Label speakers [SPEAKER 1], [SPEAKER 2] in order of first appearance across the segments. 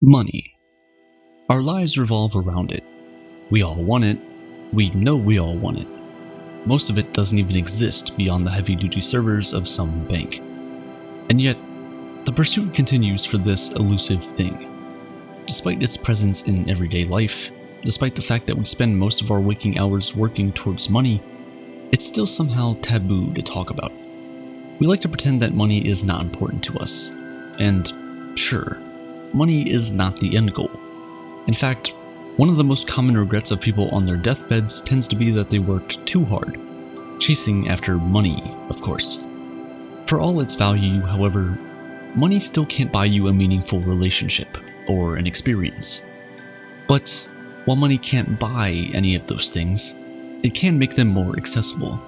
[SPEAKER 1] Money. Our lives revolve around it. We all want it. We know we all want it. Most of it doesn't even exist beyond the heavy-duty servers of some bank. And yet, the pursuit continues for this elusive thing. Despite its presence in everyday life, despite the fact that we spend most of our waking hours working towards money, it's still somehow taboo to talk about. We like to pretend that money is not important to us. And sure, money is not the end goal. In fact, one of the most common regrets of people on their deathbeds tends to be that they worked too hard, chasing after money, of course. For all its value, however, money still can't buy you a meaningful relationship or an experience. But while money can't buy any of those things, it can make them more accessible.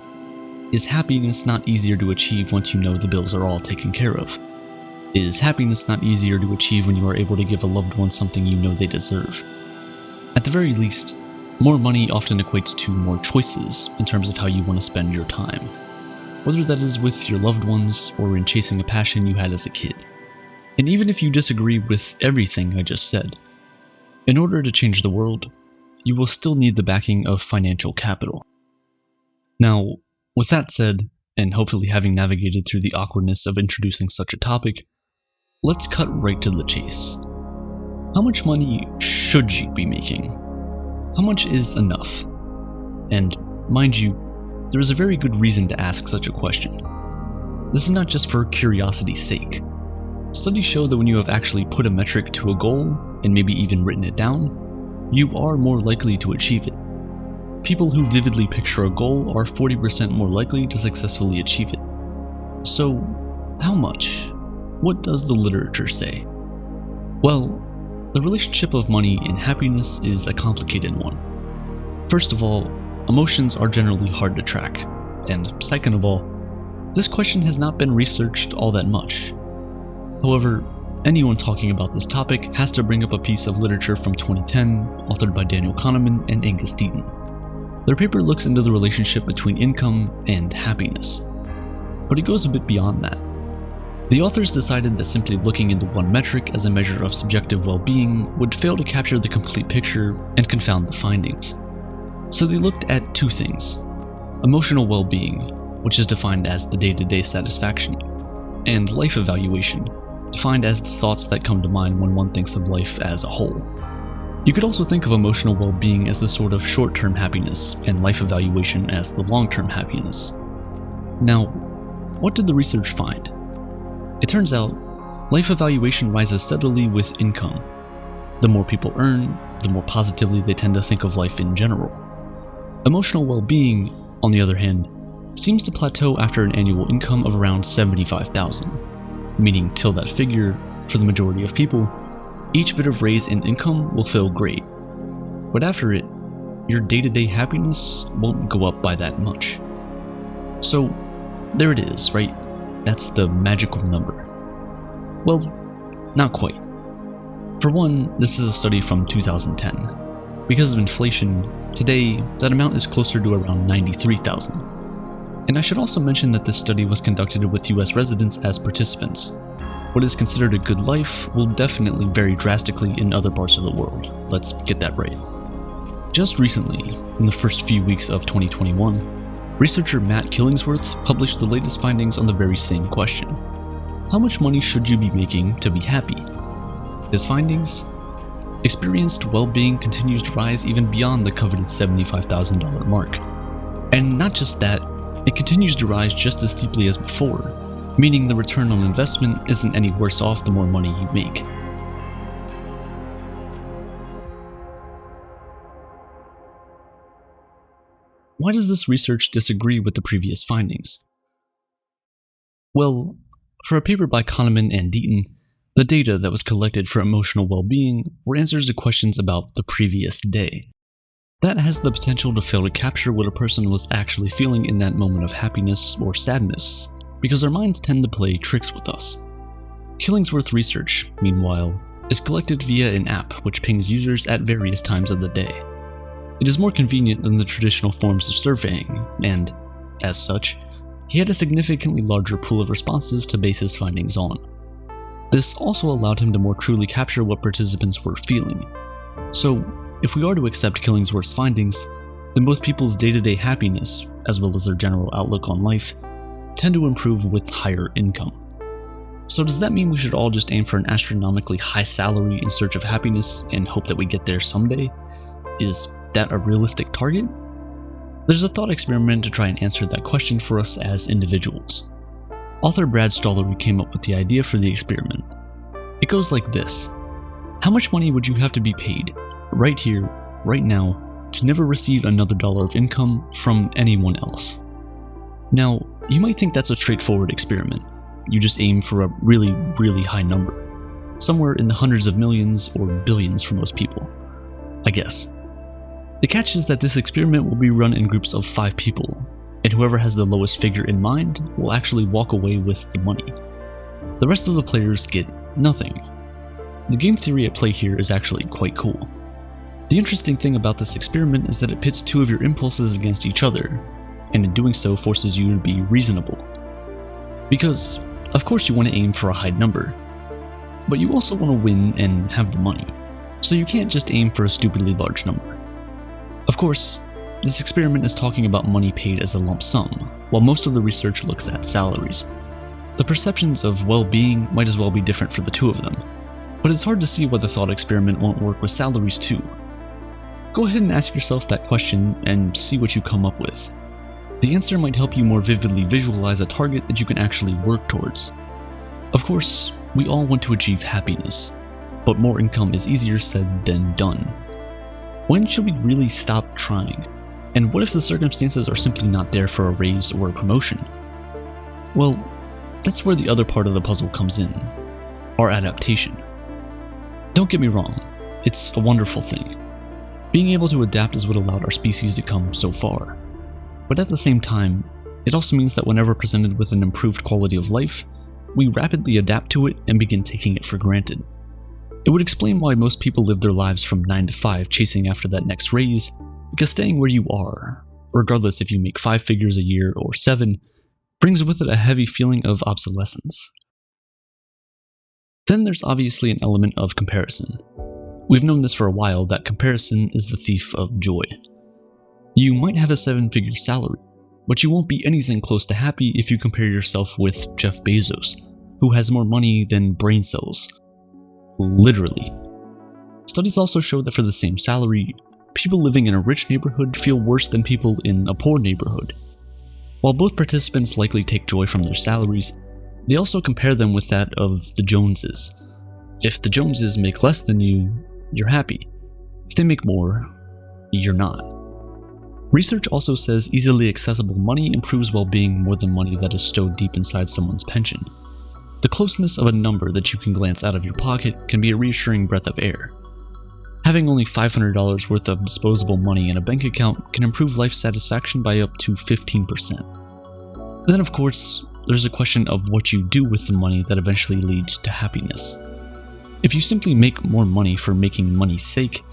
[SPEAKER 1] Is happiness not easier to achieve once you know the bills are all taken care of? Is happiness not easier to achieve when you are able to give a loved one something you know they deserve? At the very least, more money often equates to more choices in terms of how you want to spend your time, whether that is with your loved ones or in chasing a passion you had as a kid. And even if you disagree with everything I just said, in order to change the world, you will still need the backing of financial capital. Now, with that said, and hopefully having navigated through the awkwardness of introducing such a topic, let's cut right to the chase. How much money should you be making? How much is enough? And mind you, there is a very good reason to ask such a question. This is not just for curiosity's sake. Studies show that when you have actually put a metric to a goal, and maybe even written it down, you are more likely to achieve it. People who vividly picture a goal are 40% more likely to successfully achieve it. So, how much? What does the literature say? Well, the relationship of money and happiness is a complicated one. First of all, emotions are generally hard to track, and second of all, this question has not been researched all that much. However, anyone talking about this topic has to bring up a piece of literature from 2010, authored by Daniel Kahneman and Angus Deaton. Their paper looks into the relationship between income and happiness, but it goes a bit beyond that. The authors decided that simply looking into one metric as a measure of subjective well-being would fail to capture the complete picture and confound the findings. So they looked at two things: emotional well-being, which is defined as the day-to-day satisfaction, and life evaluation, defined as the thoughts that come to mind when one thinks of life as a whole. You could also think of emotional well-being as the sort of short-term happiness, and life evaluation as the long-term happiness. Now, what did the research find? It turns out, life evaluation rises steadily with income. The more people earn, the more positively they tend to think of life in general. Emotional well-being, on the other hand, seems to plateau after an annual income of around $75,000, meaning till that figure, for the majority of people, each bit of raise in income will feel great. But after it, your day-to-day happiness won't go up by that much. So, there it is, right? That's the magical number. Well, not quite. For one, this is a study from 2010. Because of inflation, today, that amount is closer to around 93,000. And I should also mention that this study was conducted with US residents as participants. What is considered a good life will definitely vary drastically in other parts of the world. Let's get that right. Just recently, in the first few weeks of 2021, researcher Matt Killingsworth published the latest findings on the very same question. How much money should you be making to be happy? His findings? Experienced well-being continues to rise even beyond the coveted $75,000 mark. And not just that, it continues to rise just as steeply as before, meaning the return on investment isn't any worse off the more money you make. Why does this research disagree with the previous findings? Well, for a paper by Kahneman and Deaton, the data that was collected for emotional well-being were answers to questions about the previous day. That has the potential to fail to capture what a person was actually feeling in that moment of happiness or sadness, because our minds tend to play tricks with us. Killingsworth research, meanwhile, is collected via an app which pings users at various times of the day. It is more convenient than the traditional forms of surveying, and, as such, he had a significantly larger pool of responses to base his findings on. This also allowed him to more truly capture what participants were feeling. So, if we are to accept Killingsworth's findings, then both people's day-to-day happiness, as well as their general outlook on life, tend to improve with higher income. So does that mean we should all just aim for an astronomically high salary in search of happiness and hope that we get there someday? Is that a realistic target? There's a thought experiment to try and answer that question for us as individuals. Author Brad Stollery came up with the idea for the experiment. It goes like this. How much money would you have to be paid, right here, right now, to never receive another dollar of income from anyone else? Now, you might think that's a straightforward experiment. You just aim for a really, really high number. Somewhere in the hundreds of millions or billions for most people, I guess. The catch is that this experiment will be run in groups of 5 people, and whoever has the lowest figure in mind will actually walk away with the money. The rest of the players get nothing. The game theory at play here is actually quite cool. The interesting thing about this experiment is that it pits 2 of your impulses against each other, and in doing so forces you to be reasonable. Because, of course you want to aim for a high number, but you also want to win and have the money, so you can't just aim for a stupidly large number. Of course, this experiment is talking about money paid as a lump sum, while most of the research looks at salaries. The perceptions of well-being might as well be different for the 2 of them, but it's hard to see why the thought experiment won't work with salaries too. Go ahead and ask yourself that question and see what you come up with. The answer might help you more vividly visualize a target that you can actually work towards. Of course, we all want to achieve happiness, but more income is easier said than done. When should we really stop trying? And what if the circumstances are simply not there for a raise or a promotion? Well, that's where the other part of the puzzle comes in, our adaptation. Don't get me wrong, it's a wonderful thing. Being able to adapt is what allowed our species to come so far. But at the same time, it also means that whenever presented with an improved quality of life, we rapidly adapt to it and begin taking it for granted. It would explain why most people live their lives from 9 to 5 chasing after that next raise, because staying where you are, regardless if you make 5 figures a year or 7, brings with it a heavy feeling of obsolescence. Then there's obviously an element of comparison. We've known this for a while that comparison is the thief of joy. You might have a 7-figure salary, but you won't be anything close to happy if you compare yourself with Jeff Bezos, who has more money than brain cells. Literally. Studies also show that for the same salary, people living in a rich neighborhood feel worse than people in a poor neighborhood. While both participants likely take joy from their salaries, they also compare them with that of the Joneses. If the Joneses make less than you, you're happy. If they make more, you're not. Research also says easily accessible money improves well-being more than money that is stowed deep inside someone's pension. The closeness of a number that you can glance out of your pocket can be a reassuring breath of air. Having only $500 worth of disposable money in a bank account can improve life satisfaction by up to 15%. Then of course, there's a question of what you do with the money that eventually leads to happiness. If you simply make more money for making money's sake,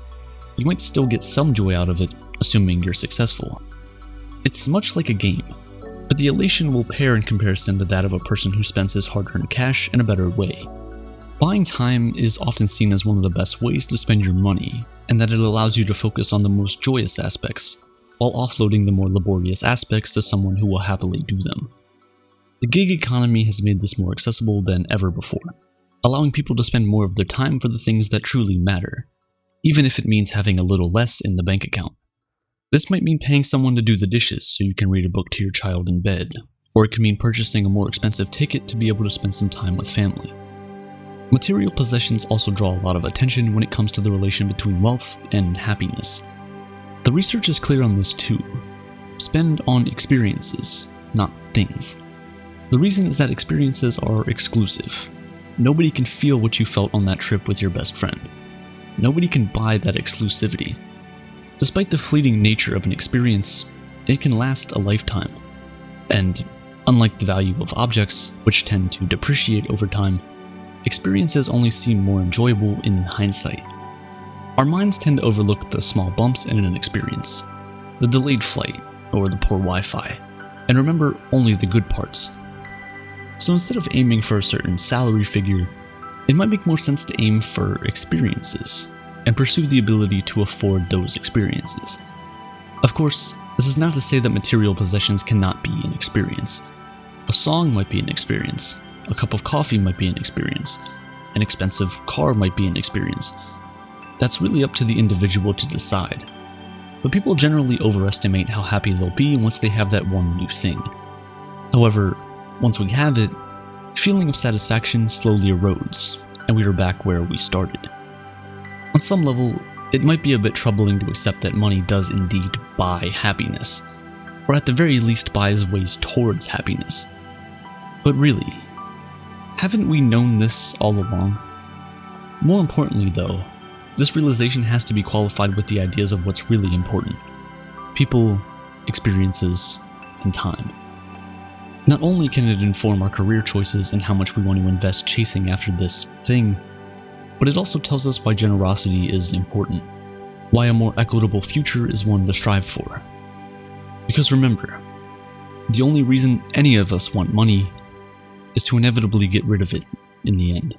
[SPEAKER 1] you might still get some joy out of it, assuming you're successful. It's much like a game, but the elation will pale in comparison to that of a person who spends his hard-earned cash in a better way. Buying time is often seen as one of the best ways to spend your money, and that it allows you to focus on the most joyous aspects, while offloading the more laborious aspects to someone who will happily do them. The gig economy has made this more accessible than ever before, allowing people to spend more of their time for the things that truly matter, even if it means having a little less in the bank account. This might mean paying someone to do the dishes so you can read a book to your child in bed, or it could mean purchasing a more expensive ticket to be able to spend some time with family. Material possessions also draw a lot of attention when it comes to the relation between wealth and happiness. The research is clear on this too. Spend on experiences, not things. The reason is that experiences are exclusive. Nobody can feel what you felt on that trip with your best friend. Nobody can buy that exclusivity. Despite the fleeting nature of an experience, it can last a lifetime. And unlike the value of objects, which tend to depreciate over time, experiences only seem more enjoyable in hindsight. Our minds tend to overlook the small bumps in an experience, the delayed flight, or the poor Wi-Fi, and remember only the good parts. So instead of aiming for a certain salary figure, it might make more sense to aim for experiences and pursue the ability to afford those experiences. Of course, this is not to say that material possessions cannot be an experience. A song might be an experience, a cup of coffee might be an experience, an expensive car might be an experience. That's really up to the individual to decide. But people generally overestimate how happy they'll be once they have that one new thing. However, once we have it, the feeling of satisfaction slowly erodes, and we are back where we started. On some level, it might be a bit troubling to accept that money does indeed buy happiness, or at the very least buys ways towards happiness. But really, haven't we known this all along? More importantly though, this realization has to be qualified with the ideas of what's really important: people, experiences, and time. Not only can it inform our career choices and how much we want to invest chasing after this thing, but it also tells us why generosity is important, why a more equitable future is one to strive for. Because remember, the only reason any of us want money is to inevitably get rid of it in the end.